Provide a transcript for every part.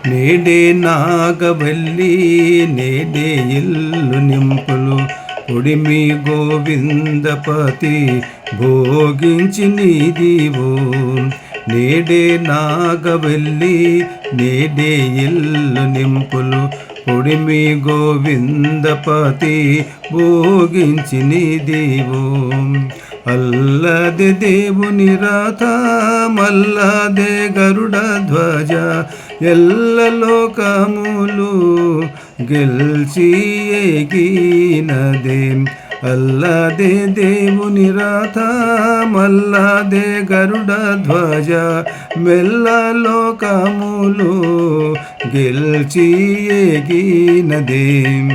నేడే నాగవల్లి నేడే ఇల్లు నింపులు ఉడిమి గోవిందపతి భోగించి నీదివో. నేడే నాగవల్లి నేడే ఇల్లు నింపులు ఉడిమి గోవిందపతి భోగించి నీదివో. అల్లదే దేవుని రాత మల్లదే గరుడ ధ్వజ ఎల్ల లోకములు గెల్చి ఎగినదే. అల్లదే దేవుని రాత మల్లదే గరుడ ధ్వజ మెల్ల లోకములు గెల్చి ఎగినదే.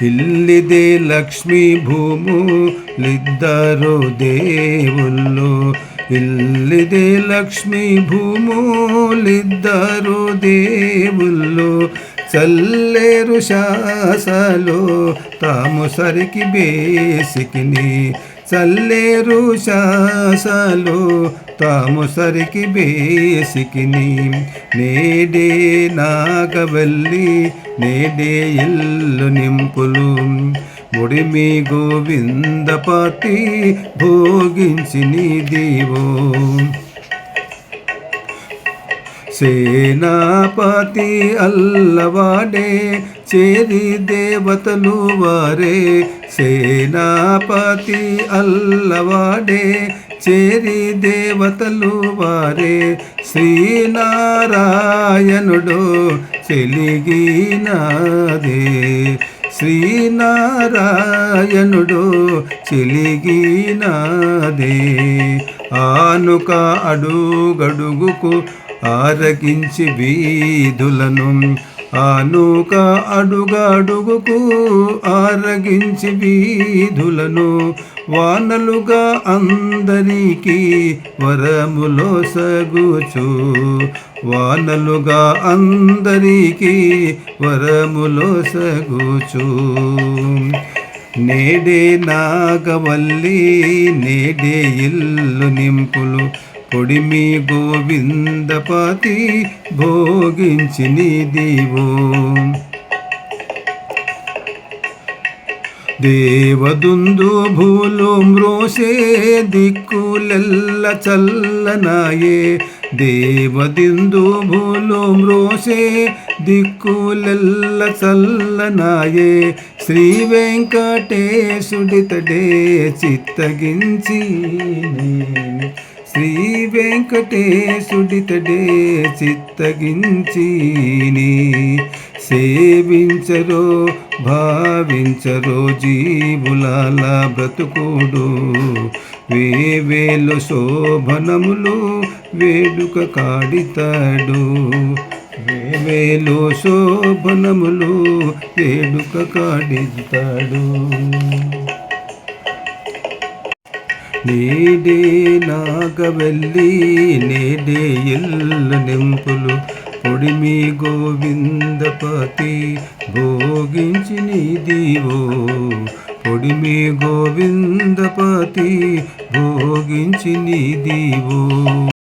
ఇల్లిదే లక్ష్మీ భూములిద్దరు దేవుళ్ళు. ఇల్లిదే లక్ష్మీ భూములిద్దరు దేవుళ్ళు. చల్లేరు శాసలో తాము సరికి బేసికిని. చల్లేరు శాసలో తాము సరికి బేసికిని. నేడే నాగవల్లి నేడే ఇల్లు నింపులు ఉడిమి గోవిందపతి భోగించి నీదివో. సేనాపతి అల్లవాడే చేరి దేవతలు వారే. సేనాపతి అల్లవాడే చేరి దేవతలు వారే. శ్రీనారాయణుడు చెలిగినాదే. శ్రీనారాయణుడు చెలిగినాదే. ఆనుక అడుగడుగుకు ఆరగించి వీధులను. ఆనుక అడుగడుగుకు ఆరగించి వీధులను. వానలుగా అందరికీ వరములో సగుచు. వానలుగా అందరికీ వరములో సగుచు. నేడే నాగవల్లి నేడే ఇల్లు నింపులు పొడిమి గోవిందపతి భోగించి నీదివో. దేవదుందు భూలు మ్రోసే దిక్కులెల్ల చల్లనాయే. దేవదిందు భూలు మ్రోసే దిక్కులెల్ల చల్లనాయే. శ్రీ వెంకటేశుడితడే చిత్తగించి. శ్రీ వెంకటేశుడితడే చిత్తగించి. సేవించరో భావించరో జీవులాల బ్రతుకుడు. వేవేలు శోభనములు వేడుక కాడితాడు. వేవేలు శోభనములు వేడుక కాడితాడు. నేడే నాగవల్లి నేడే ఇల్లు నింపులు పొడిమి గోవిందపతి భోగించి నీదివో. పొడిమి గోవిందపతి భోగించి నీదివో.